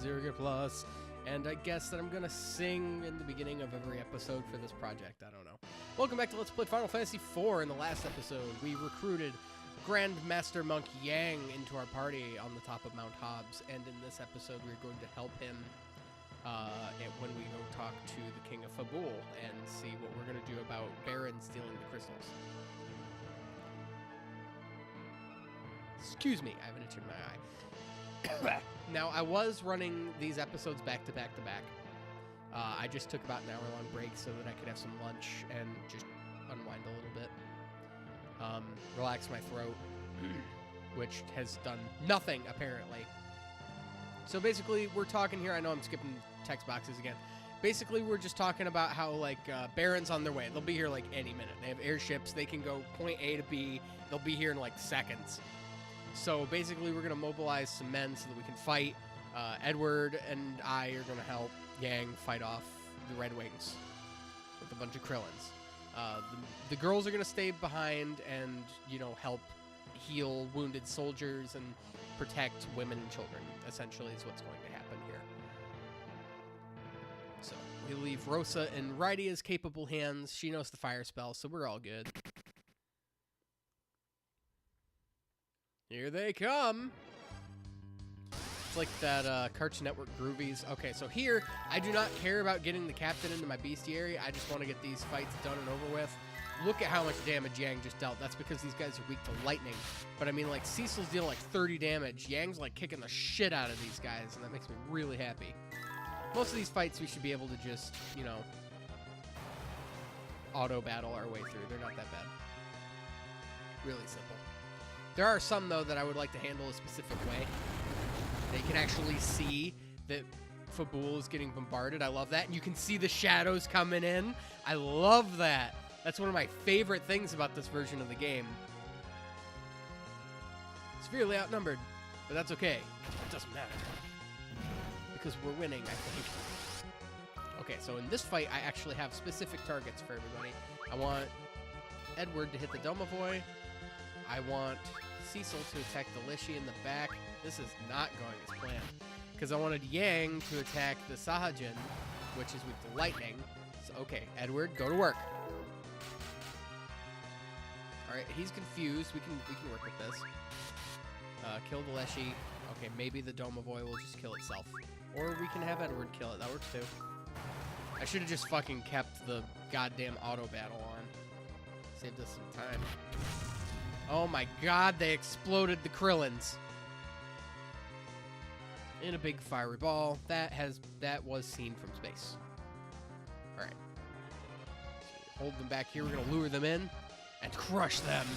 ZGP+, and I guess that I'm gonna sing in the beginning of every episode for this project. I don't know. Welcome back to Let's Play Final Fantasy IV. In the last episode, we recruited Grandmaster Monk Yang into our party on the top of Mount Hobbs, and in this episode, we're going to help him when we go talk to the King of Fabul and see what we're going to do about Baron stealing the crystals. Excuse me, I have an itch in my eye. Now, I was running these episodes back to back to back. I just took about an hour-long break so that I could have some lunch and just unwind a little bit. Relax my throat, which has done nothing, apparently. So basically, we're talking here. I know I'm skipping text boxes again. Basically, we're just talking about how, like, Baron's on their way. They'll be here, like, any minute. They have airships. They can go point A to B. They'll be here in, like, seconds. So basically, we're going to mobilize some men so that we can fight. Edward and I are going to help Yang fight off the Red Wings with a bunch of Krillins. The girls are going to stay behind and, you know, help heal wounded soldiers and protect women and children, essentially, is what's going to happen here. So, we leave Rosa in Rydia's capable hands. She knows the fire spell, so we're all good. Here they come! It's like that Cartoon Network Groovies. Okay, so here, I do not care about getting the captain into my bestiary. I just want to get these fights done and over with. Look at how much damage Yang just dealt. That's because these guys are weak to lightning. But I mean, like, Cecil's dealing like 30 damage. Yang's like kicking the shit out of these guys, and that makes me really happy. Most of these fights we should be able to just, you know, auto-battle our way through. They're not that bad. Really simple. There are some, though, that I would like to handle a specific way. They can actually see that Fabul is getting bombarded. I love that. And you can see the shadows coming in. I love that. That's one of my favorite things about this version of the game. Severely outnumbered, but that's okay. It doesn't matter. Because we're winning, I think. Okay, so in this fight, I actually have specific targets for everybody. I want Edward to hit the Domovoy. I want Cecil to attack the Lishi in the back. This is not going as planned. Because I wanted Yang to attack the Sahajin, which is weak to lightning. So, okay, Edward, go to work. Alright, he's confused. We can work with this. Kill the Leshy. Okay, maybe the Domovoy will just kill itself. Or we can have Edward kill it. That works too. I should have just fucking kept the goddamn auto battle on. Saved us some time. Oh my god, they exploded the Krillins. In a big fiery ball. That was seen from space. Alright. Hold them back here. We're gonna lure them in and crush them.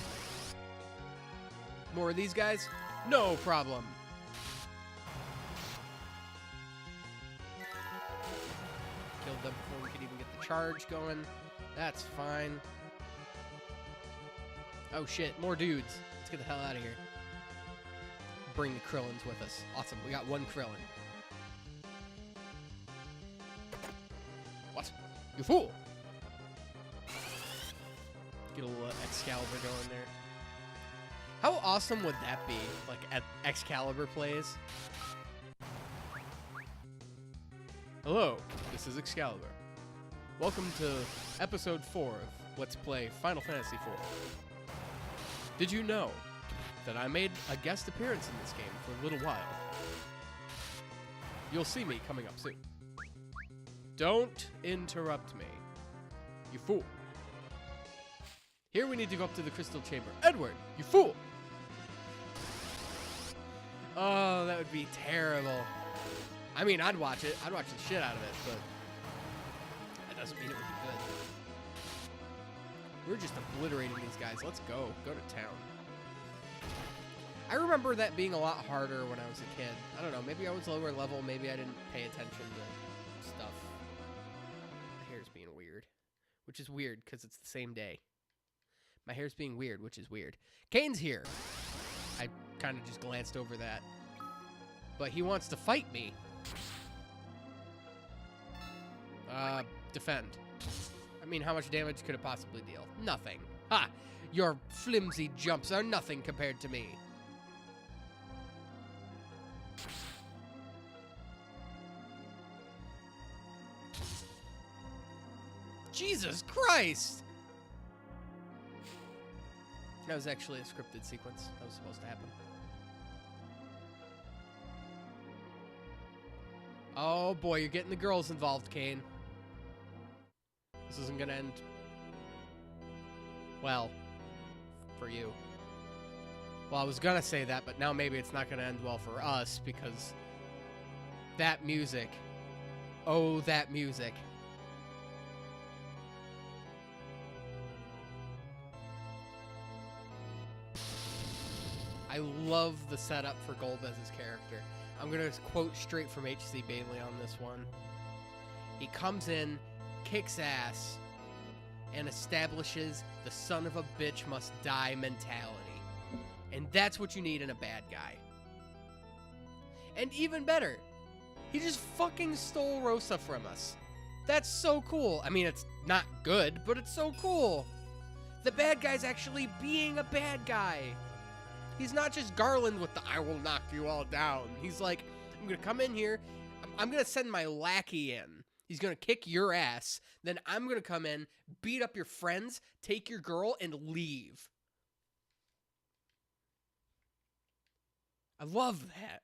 More of these guys? No problem. Killed them before we could even get the charge going. That's fine. Oh shit, more dudes. Let's get the hell out of here. Bring the Krillins with us. Awesome, we got one Krillin. What? You fool! Get a little Excalibur going there. How awesome would that be? Like, at Excalibur plays? Hello, this is Excalibur. Welcome to episode 4 of Let's Play Final Fantasy IV. Did you know that I made a guest appearance in this game for a little while? You'll see me coming up soon. Don't interrupt me, you fool. Here we need to go up to the crystal chamber. Edward, you fool! Oh, that would be terrible. I mean, I'd watch it. I'd watch the shit out of it, but that doesn't mean it would be good. We're just obliterating these guys. Let's go. Go to town. I remember that being a lot harder when I was a kid. I don't know. Maybe I was lower level. Maybe I didn't pay attention to stuff. My hair's being weird, which is weird because it's the same day. My hair's being weird, which is weird. Kane's here. I kind of just glanced over that. But he wants to fight me. Defend. I mean, how much damage could it possibly deal? Nothing. Ha! Your flimsy jumps are nothing compared to me. Jesus Christ! That was actually a scripted sequence. That was supposed to happen. Oh boy, you're getting the girls involved, Kane. This isn't gonna end well for you. Well, I was gonna say that, but now maybe it's not gonna end well for us because that music. Oh, that music. I love the setup for Golbez's character. I'm going to quote straight from H.C. Bailey on this one. He comes in, kicks ass, and establishes the son of a bitch must die mentality. And that's what you need in a bad guy. And even better, he just fucking stole Rosa from us. That's so cool. I mean, it's not good, but it's so cool. The bad guy's actually being a bad guy. He's not just Garland with the I will knock you all down. He's like, I'm going to come in here. I'm going to send my lackey in. He's going to kick your ass. Then I'm going to come in, beat up your friends, take your girl, and leave. I love that.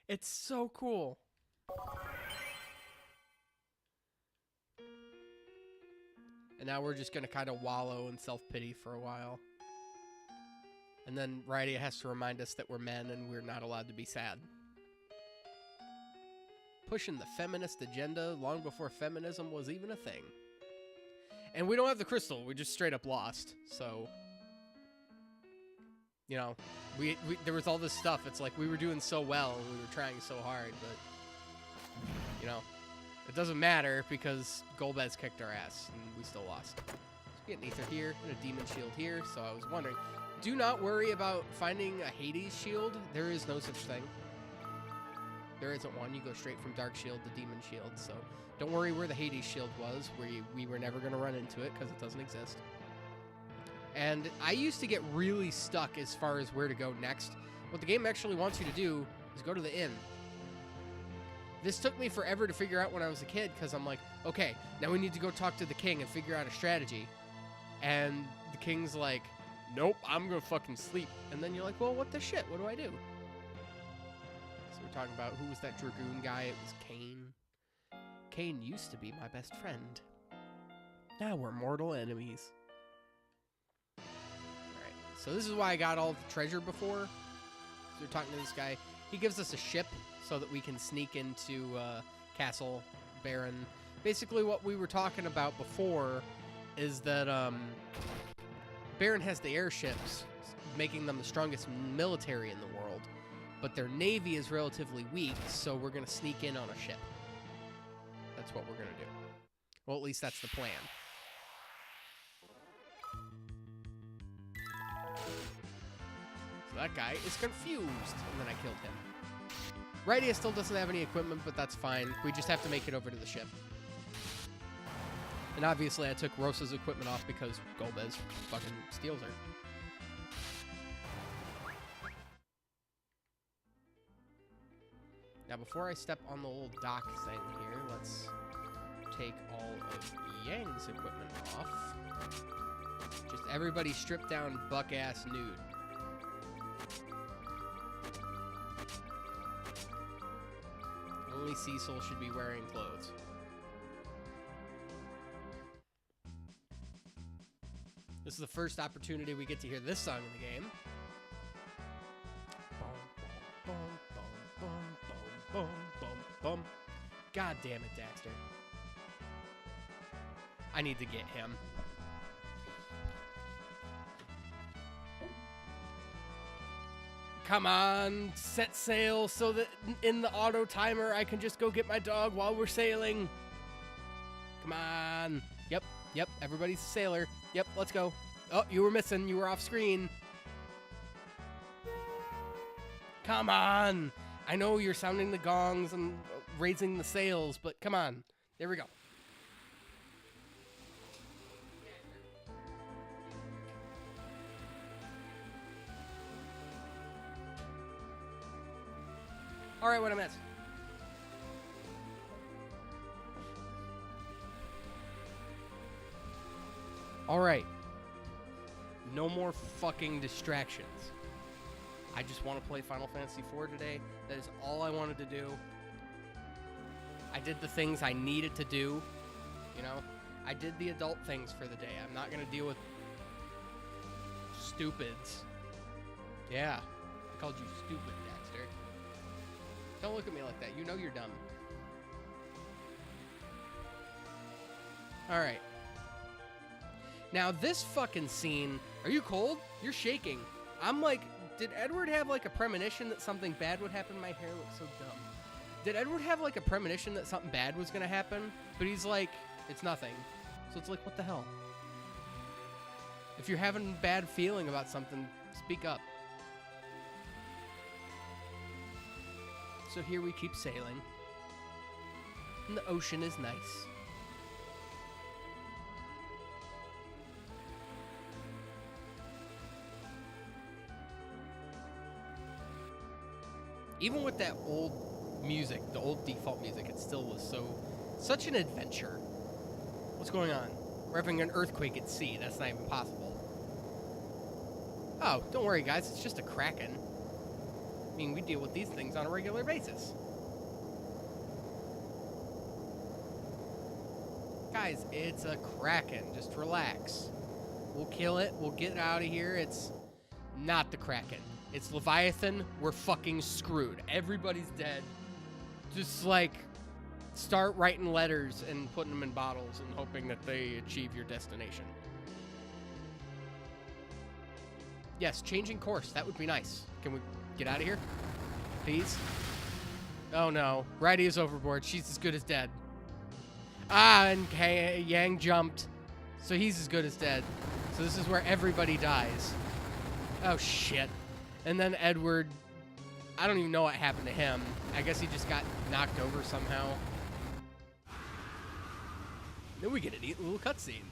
It's so cool. And now we're just going to kind of wallow in self-pity for a while. And then Rydia has to remind us that we're men and we're not allowed to be sad. Pushing the feminist agenda long before feminism was even a thing. And we don't have the crystal. We just straight up lost. So, you know, there was all this stuff. It's like we were doing so well and we were trying so hard, but, you know, it doesn't matter because Golbez kicked our ass and we still lost. So we get an ether here and a demon shield here. So I was wondering, do not worry about finding a Hades shield. There is no such thing. There isn't one. You go straight from Dark Shield to Demon Shield. So don't worry where the Hades shield was. We were never going to run into it because it doesn't exist. And I used to get really stuck as far as where to go next. What the game actually wants you to do is go to the inn. This took me forever to figure out when I was a kid because I'm like, okay, now we need to go talk to the king and figure out a strategy. And the king's like, nope, I'm gonna fucking sleep. And then you're like, well, what the shit? What do I do? So we're talking about who was that Dragoon guy? It was Kane. Kane used to be my best friend. Now we're mortal enemies. Alright, so this is why I got all the treasure before. So we're talking to this guy. He gives us a ship so that we can sneak into Castle Baron. Basically what we were talking about before is that Baron has the airships, making them the strongest military in the world, but their navy is relatively weak, so we're going to sneak in on a ship. That's what we're going to do. Well, at least that's the plan. So that guy is confused, and then I killed him. Rydia still doesn't have any equipment, but that's fine. We just have to make it over to the ship. And obviously I took Rosa's equipment off because Golbez fucking steals her. Now before I step on the little dock thing here, let's take all of Yang's equipment off. Just everybody stripped down buck-ass nude. Only Cecil should be wearing clothes. This is the first opportunity we get to hear this song in the game. Bum, bum, bum, bum, bum, bum, bum. God damn it, Daxter. I need to get him. Come on, set sail so that in the auto timer I can just go get my dog while we're sailing. Come on. Yep, everybody's a sailor. Yep, let's go. Oh, you were missing. You were off screen. Come on. I know you're sounding the gongs and raising the sails, but come on. There we go. All right, what I missed. Alright. No more fucking distractions. I just want to play Final Fantasy IV today. That is all I wanted to do. I did the things I needed to do. You know? I did the adult things for the day. I'm not going to deal with stupids. Yeah. I called you stupid, Dexter. Don't look at me like that. You know you're dumb. Alright. Now, this fucking scene... Are you cold? You're shaking. I'm like... Did Edward have, like, a premonition that something bad would happen? My hair looks so dumb. Did Edward have, like, a premonition that something bad was gonna happen? But he's like, it's nothing. So it's like, what the hell? If you're having a bad feeling about something, speak up. So here we keep sailing. And the ocean is nice. Even with that old music, the old default music, it still was such an adventure. What's going on? We're having an earthquake at sea. That's not even possible. Oh, don't worry, guys. It's just a kraken. I mean, we deal with these things on a regular basis. Guys, it's a kraken. Just relax. We'll kill it. We'll get out of here. It's not the kraken. It's Leviathan. We're fucking screwed. Everybody's dead. Just, like, start writing letters and putting them in bottles and hoping that they achieve your destination. Yes, changing course. That would be nice. Can we get out of here? Please? Oh, no. Righty is overboard. She's as good as dead. Ah, and Yang jumped. So he's as good as dead. So this is where everybody dies. Oh, shit. And then Edward, I don't even know what happened to him. I guess he just got knocked over somehow. Then we get a neat little cutscene.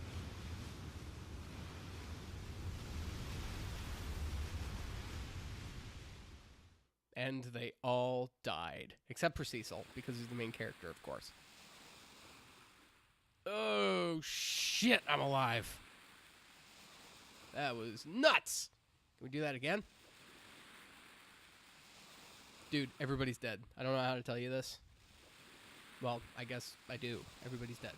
And they all died. Except for Cecil, because he's the main character, of course. Oh, shit, I'm alive. That was nuts. Can we do that again? Dude, everybody's dead. I don't know how to tell you this. Well, I guess I do. Everybody's dead.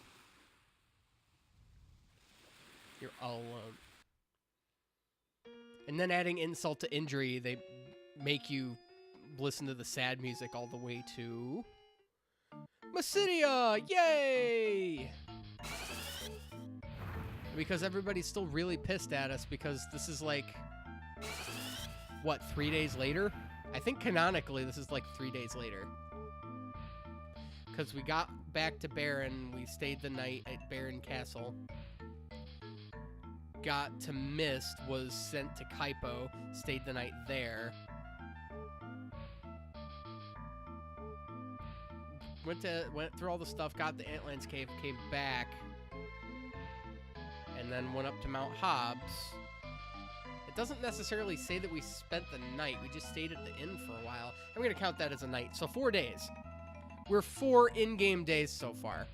You're all alone. And then adding insult to injury, they make you listen to the sad music all the way to Mysidia! Yay! Because everybody's still really pissed at us because this is like, what, 3 days later? I think canonically this is like 3 days later. Because we got back to Baron, we stayed the night at Baron Castle. Got to Mist, was sent to Kaipo, stayed the night there. Went through all the stuff, got the Antlands Cave, came back, and then went up to Mount Hobbs. It doesn't necessarily say that we spent the night. We just stayed at the inn for a while. I'm going to count that as a night. So 4 days. We're 4 in-game days so far.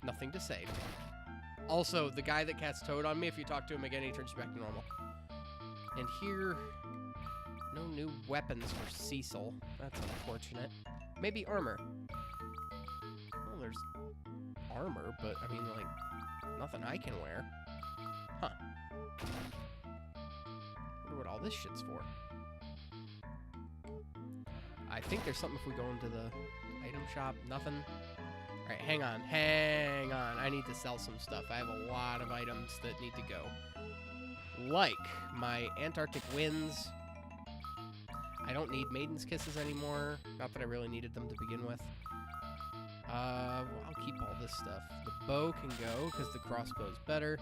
Nothing to say. Also, the guy that casts Toad on me, if you talk to him again, he turns back to normal. And here, no new weapons for Cecil. That's unfortunate. Maybe armor. Well, there's armor, but, I mean, like, nothing I can wear. Huh. Wonder what all this shit's for. I think there's something if we go into the item shop. Nothing. Alright, hang on. Hang on. I need to sell some stuff. I have a lot of items that need to go. Like my Antarctic Winds. I don't need Maiden's Kisses anymore. Not that I really needed them to begin with. Well, I'll keep all this stuff. The bow can go, because the crossbow's better.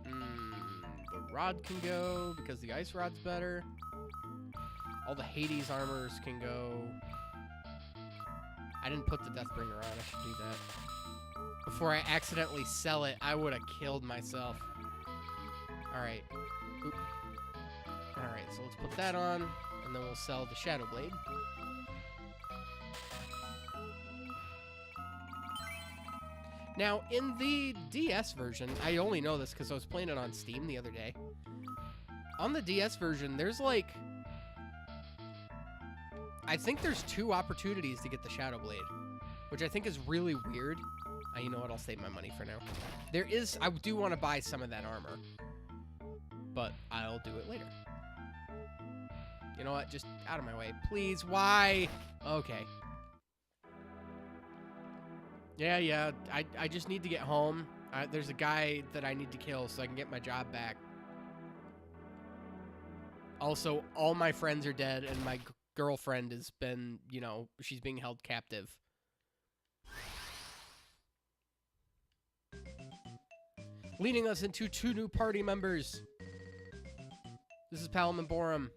The rod can go, because the ice rod's better. All the Hades armors can go. I didn't put the Deathbringer on. I should do that. Before I accidentally sell it, I would have killed myself. Alright. Alright, so let's put that on, and then we'll sell the Shadow Blade. Now, in the DS version, I only know this because I was playing it on Steam the other day. On the DS version, there's like... I think there's 2 opportunities to get the Shadow Blade, which I think is really weird. You know what? I'll save my money for now. There is... I do want to buy some of that armor, but I'll do it later. You know what? Just out of my way. Please. Why? Okay. Yeah. I just need to get home. There's a guy that I need to kill so I can get my job back. Also, all my friends are dead, and my girlfriend has been, you know, she's being held captive. Leading us into 2 new party members. This is Palom and Borum.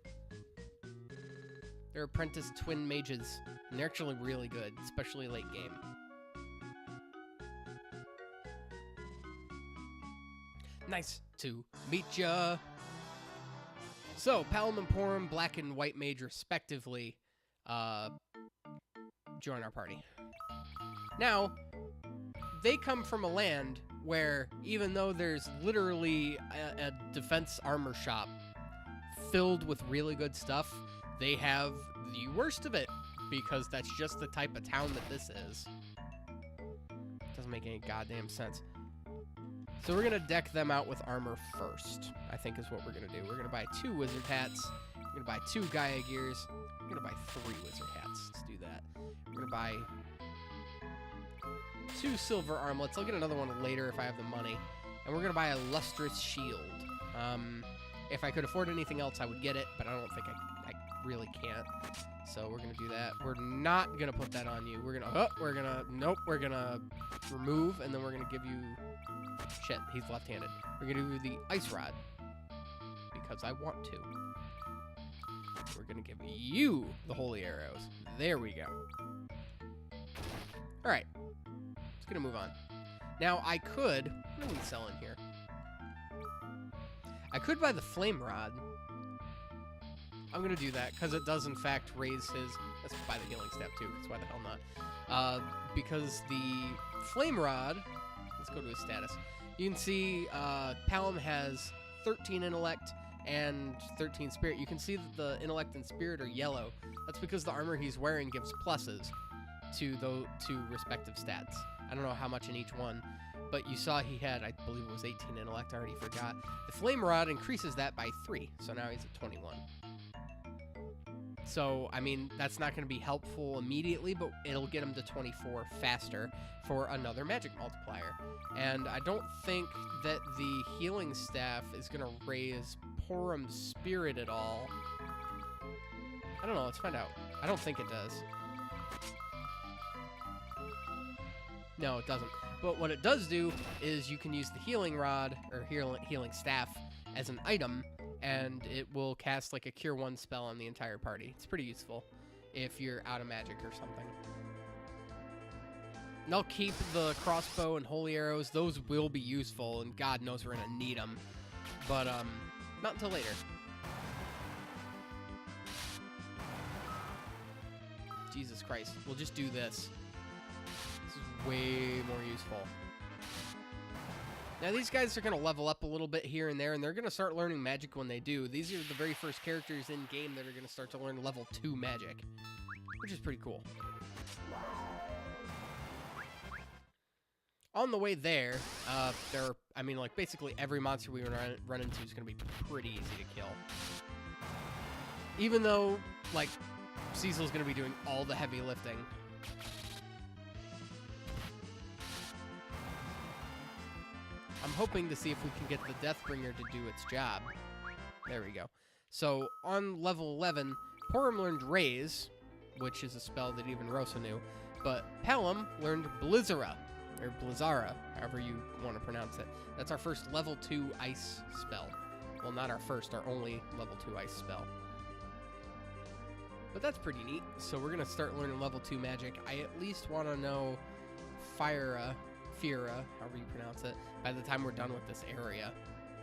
They're apprentice twin mages, and they're actually really good, especially late game. Nice to meet ya. So, Palom and Borum, black and white mage respectively, join our party. Now, they come from a land where, even though there's literally a defense armor shop filled with really good stuff, they have the worst of it, because that's just the type of town that this is. Doesn't make any goddamn sense. So we're going to deck them out with armor first, I think is what we're going to do. We're going to buy 2 wizard hats. We're going to buy 2 Gaia gears. We're going to buy 3 wizard hats. Let's do that. We're going to buy 2 silver armlets. I'll get another one later if I have the money. And we're going to buy a lustrous shield. If I could afford anything else, I would get it, but I don't think I really can't. So we're going to do that. We're not going to put that on you. We're going to, nope, we're going to remove, and then we're going to give you, shit, he's left-handed. We're going to do the ice rod, because I want to. We're going to give you the holy arrows. There we go. All right. Let's going to move on. Now, I could, what are we selling here? I could buy the flame rod. I'm going to do that, because it does, in fact, raise his... Let's buy the healing staff, too, because why the hell not? Because the flame rod... Let's go to his status. You can see Palom has 13 intellect and 13 spirit. You can see that the intellect and spirit are yellow. That's because the armor he's wearing gives pluses to those 2 respective stats. I don't know how much in each one, but you saw he had, I believe it was 18 intellect, I already forgot. The flame rod increases that by 3, so now he's at 21. So, I mean, that's not going to be helpful immediately, but it'll get him to 24 faster for another magic multiplier. And I don't think that the healing staff is going to raise Porum's spirit at all. I don't know, let's find out. I don't think it does. No, it doesn't. But what it does do is you can use the healing rod, or healing staff, as an item, and it will cast like a Cure 1 spell on the entire party. It's pretty useful if you're out of magic or something. And I'll keep the crossbow and holy arrows. Those will be useful, and God knows we're going to need them. But, not until later. Jesus Christ. We'll just do this. This is way more useful. Now, these guys are going to level up a little bit here and there, and they're going to start learning magic when they do. These are the very first characters in-game that are going to start to learn level 2 magic, which is pretty cool. On the way there, I mean, like, basically every monster we run into is going to be pretty easy to kill. Even though, like, Cecil's going to be doing all the heavy lifting. I'm hoping to see if we can get the Deathbringer to do its job. There we go. So, on level 11, Porum learned Raise, which is a spell that even Rosa knew, but Palom learned Blizzara, or Blizzara, however you want to pronounce it. That's our first level 2 ice spell. Well, not our first, our only level 2 ice spell. But that's pretty neat. So we're going to start learning level 2 magic. I at least want to know Fira, however you pronounce it, by the time we're done with this area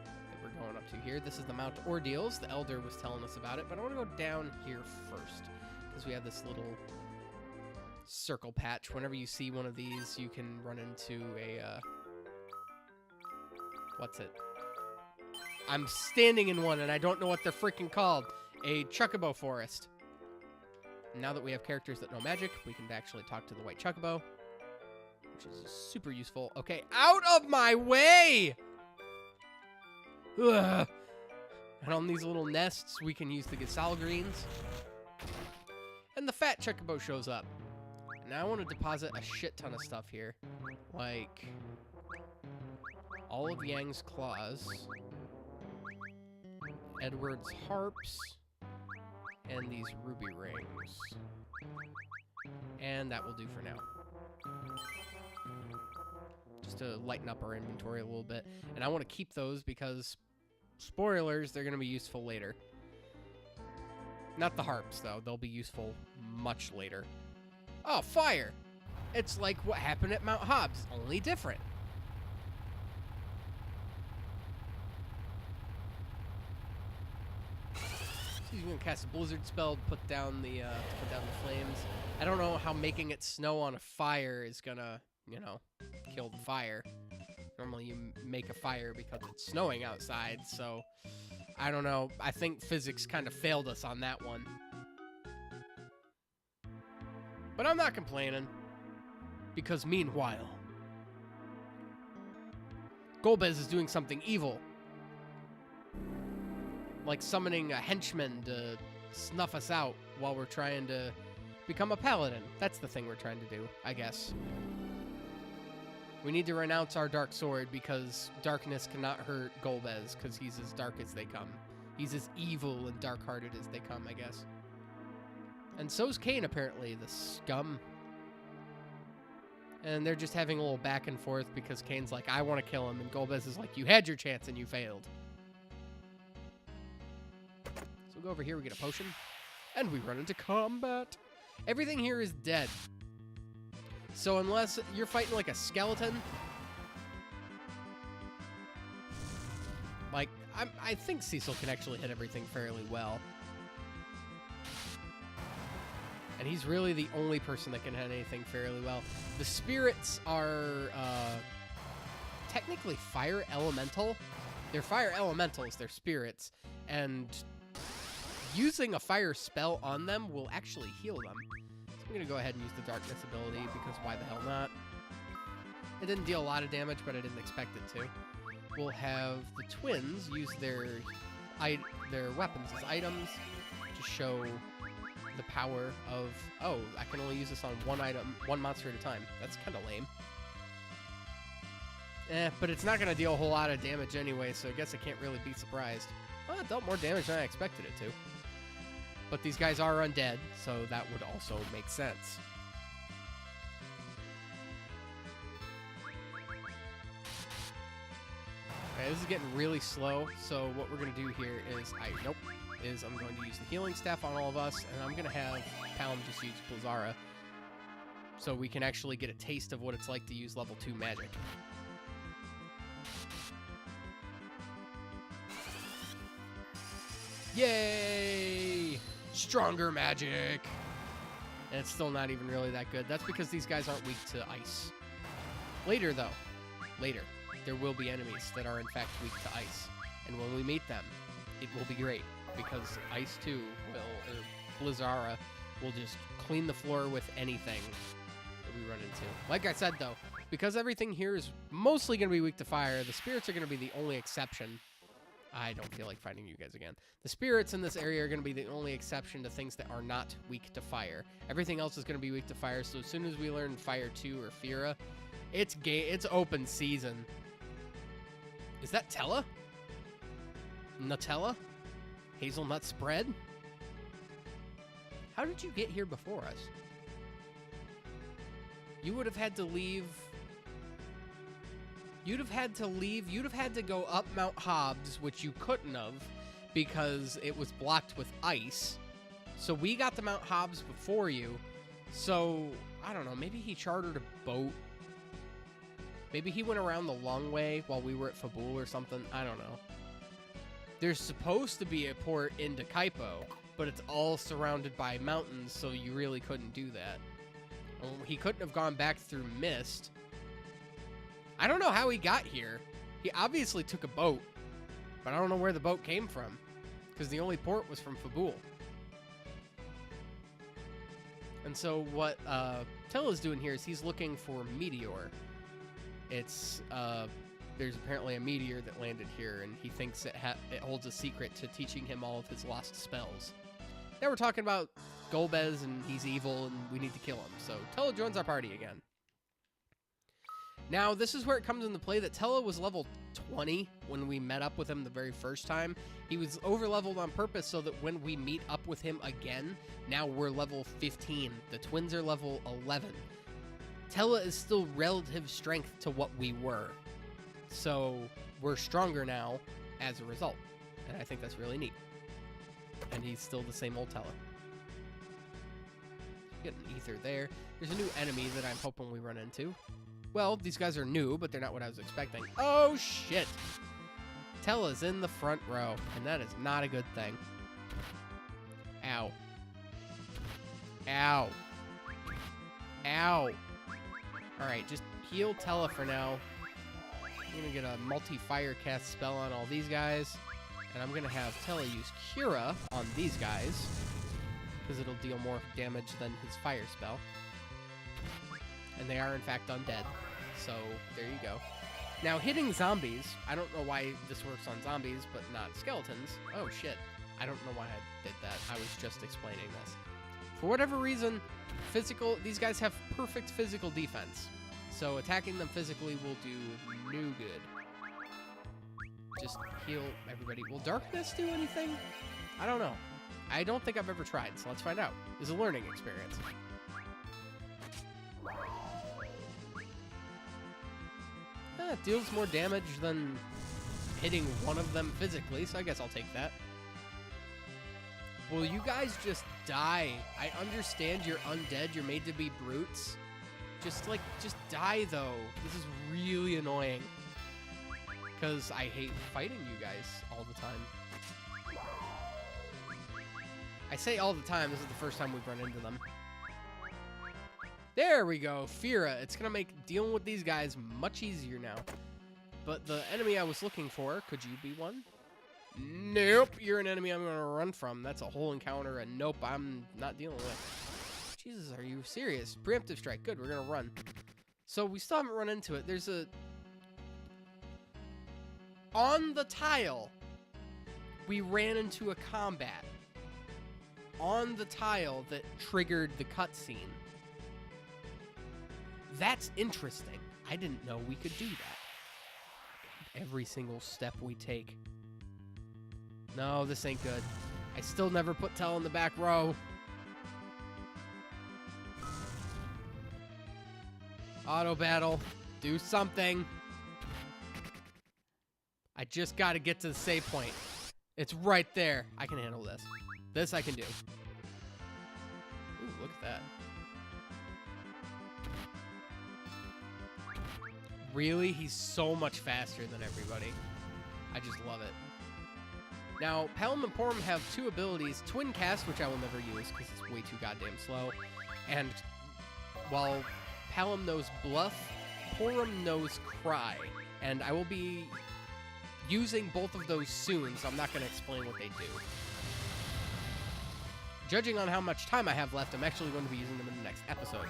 that we're going up to here. This is the Mount Ordeals. The Elder was telling us about it, but I want to go down here first, because we have this little circle patch. Whenever you see one of these, you can run into a, what's it? I'm standing in one, and I don't know what they're freaking called. A chocobo forest. Now that we have characters that know magic, we can actually talk to the white chocobo, which is super useful. Okay, out of my way! Ugh. And on these little nests, we can use the Gasal greens. And the fat chocobo shows up. Now I want to deposit a shit ton of stuff here. Like all of Yang's claws, Edward's harps, and these ruby rings. And that will do for now. Just to lighten up our inventory a little bit. And I want to keep those because, spoilers, they're going to be useful later. Not the harps, though. They'll be useful much later. Oh, fire! It's like what happened at Mount Hobbs, only different. So he's going to cast a blizzard spell to put down the flames. I don't know how making it snow on a fire is going to, you know, kill the fire. Normally you make a fire because it's snowing outside, so I don't know. I think physics kind of failed us on that one. But I'm not complaining, because meanwhile, Golbez is doing something evil. Like summoning a henchman to snuff us out while we're trying to become a paladin. That's the thing we're trying to do, I guess. We need to renounce our dark sword because darkness cannot hurt Golbez because he's as dark as they come. He's as evil and dark-hearted as they come, I guess. And so's Cain, apparently, the scum. And they're just having a little back and forth because Cain's like, I want to kill him, and Golbez is like, you had your chance and you failed. So we'll go over here, we get a potion, and we run into combat. Everything here is dead. So unless you're fighting like a skeleton, like, I think Cecil can actually hit everything fairly well. And he's really the only person that can hit anything fairly well. The spirits are technically fire elemental. They're fire elementals, they're spirits. And using a fire spell on them will actually heal them. So I'm going to go ahead and use the darkness ability because why the hell not? It didn't deal a lot of damage, but I didn't expect it to. We'll have the twins use their weapons as items to show the power of, oh, I can only use this on one monster at a time. That's kind of lame. But it's not going to deal a whole lot of damage anyway, so I guess I can't really be surprised. Well, it dealt more damage than I expected it to. But these guys are undead, so that would also make sense. Okay, this is getting really slow, so what we're going to do here is, I'm going to use the healing staff on all of us, and I'm going to have Palom just use Blizzara, so we can actually get a taste of what it's like to use level 2 magic. Yay! Stronger magic! And it's still not even really that good. That's because these guys aren't weak to ice. Later, though, there will be enemies that are in fact weak to ice. And when we meet them, it will be great, because Ice 2 will, or Blizzara, will just clean the floor with anything that we run into. Like I said, though, because everything here is mostly going to be weak to fire, the spirits are going to be the only exception. I don't feel like fighting you guys again. The spirits in this area are going to be the only exception to things that are not weak to fire. Everything else is going to be weak to fire, so as soon as we learn Fire 2 or Fira, it's open season. Is that Tella? Nutella? Hazelnut spread? How did you get here before us? You would have had to leave... You'd have had to go up Mount Hobbs, which you couldn't have, because it was blocked with ice. So we got to Mount Hobbs before you. So, I don't know, maybe he chartered a boat. Maybe he went around the long way while we were at Fabul or something. I don't know. There's supposed to be a port into Kaipo, but it's all surrounded by mountains, so you really couldn't do that. He couldn't have gone back through Mist. I don't know how he got here. He obviously took a boat, but I don't know where the boat came from, because the only port was from Fabul. And so what Tella's doing here is he's looking for Meteor. It's, there's apparently a meteor that landed here, and he thinks it holds a secret to teaching him all of his lost spells. Now we're talking about Golbez, and he's evil, and we need to kill him. So Tella joins our party again. Now, this is where it comes into play that Tella was level 20 when we met up with him the very first time. He was over-leveled on purpose so that when we meet up with him again, now we're level 15. The twins are level 11. Tella is still relative strength to what we were. So we're stronger now as a result. And I think that's really neat. And he's still the same old Tella. Get an ether there. There's a new enemy that I'm hoping we run into. Well, these guys are new, but they're not what I was expecting. Oh, shit. Tella's in the front row, and that is not a good thing. Ow. Ow. Ow. All right, just heal Tella for now. I'm going to get a multi-fire cast spell on all these guys, and I'm going to have Tella use Cura on these guys, because it'll deal more damage than his fire spell. And they are, in fact, undead. So, there you go. Now, hitting zombies, I don't know why this works on zombies, but not skeletons. Oh, shit. I don't know why I did that. I was just explaining this. For whatever reason, these guys have perfect physical defense. So, attacking them physically will do no good. Just heal everybody. Will darkness do anything? I don't know. I don't think I've ever tried, so let's find out. It's a learning experience. It deals more damage than hitting one of them physically, so I guess I'll take that. Will you guys just die? I understand you're undead, you're made to be brutes. Just die, though. This is really annoying. Because I hate fighting you guys all the time. I say all the time, this is the first time we've run into them. There we go, Fira. It's going to make dealing with these guys much easier now. But the enemy I was looking for, could you be one? Nope, you're an enemy I'm going to run from. That's a whole encounter, and nope, I'm not dealing with. Jesus, are you serious? Preemptive strike. Good, we're going to run. So we still haven't run into it. There's a... On the tile, we ran into a combat. On the tile that triggered the cutscene. That's interesting. I didn't know we could do that. Every single step we take. No, this ain't good. I still never put Tell in the back row. Auto battle. Do something. I just got to get to the save point. It's right there. I can handle this. This I can do. Ooh, look at that. Really? He's so much faster than everybody. I just love it. Now, Palom and Porum have two abilities. Twin Cast, which I will never use because it's way too goddamn slow. And while Palom knows Bluff, Porum knows Cry. And I will be using both of those soon, so I'm not going to explain what they do. Judging on how much time I have left, I'm actually going to be using them in the next episode.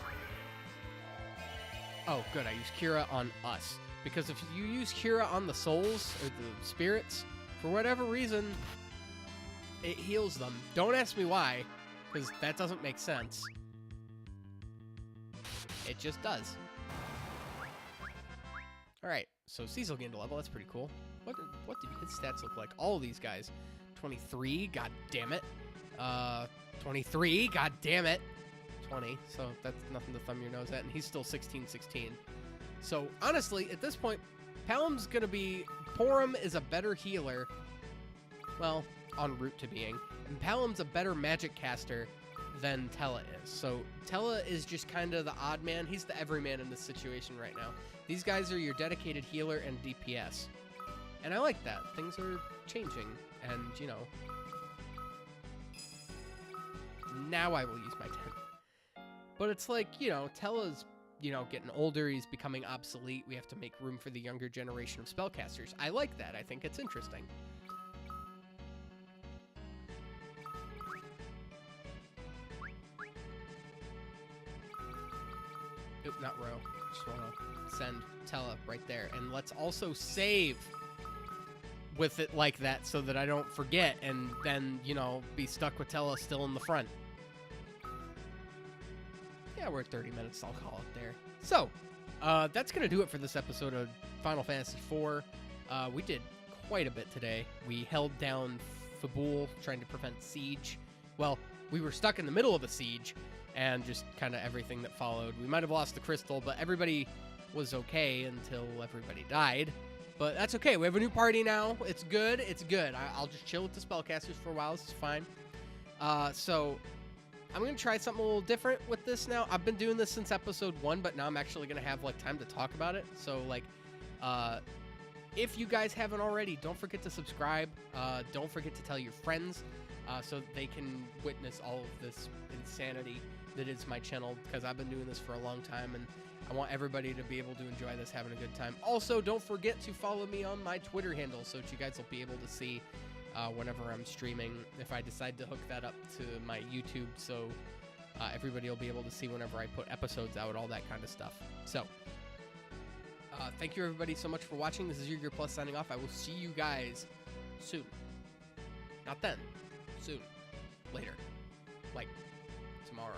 Oh, good. I use Cura on us. Because if you use Cura on the souls, or the spirits, for whatever reason, it heals them. Don't ask me why, because that doesn't make sense. It just does. Alright, so Cecil gained a level. That's pretty cool. What did his stats look like? All of these guys. 23, god damn it. 23, god damn it. 20, so that's nothing to thumb your nose at, and he's still 16-16. So, honestly, at this point, Palom's gonna be... Porum is a better healer, well, en route to being, and Palom's a better magic caster than Tella is. So, Tella is just kind of the odd man. He's the everyman in this situation right now. These guys are your dedicated healer and DPS. And I like that. Things are changing, and, you know... Now I will use my 10. But it's like, you know, Tella's, you know, getting older. He's becoming obsolete. We have to make room for the younger generation of spellcasters. I like that. I think it's interesting. Oop, not row. Just want to send Tella right there. And let's also save with it like that so that I don't forget and then, you know, be stuck with Tella still in the front. Yeah, we're at 30 minutes. I'll call it there. So, that's going to do it for this episode of Final Fantasy IV. We did quite a bit today. We held down Fabul, trying to prevent siege. Well, we were stuck in the middle of a siege, and just kind of everything that followed. We might have lost the crystal, but everybody was okay until everybody died. But that's okay. We have a new party now. It's good. It's good. I'll just chill with the spellcasters for a while. This is fine. So I'm going to try something a little different with this now. I've been doing this since episode 1, but now I'm actually going to have, like, time to talk about it. So, like, if you guys haven't already, don't forget to subscribe. Don't forget to tell your friends so they can witness all of this insanity that is my channel, because I've been doing this for a long time, and I want everybody to be able to enjoy this, having a good time. Also, don't forget to follow me on my Twitter handle so that you guys will be able to see whenever I'm streaming, if I decide to hook that up to my YouTube, so everybody will be able to see whenever I put episodes out, all that kind of stuff. So, thank you everybody so much for watching. This is Yeager Plus signing off. I will see you guys soon. Not then. Soon. Later. Like, tomorrow.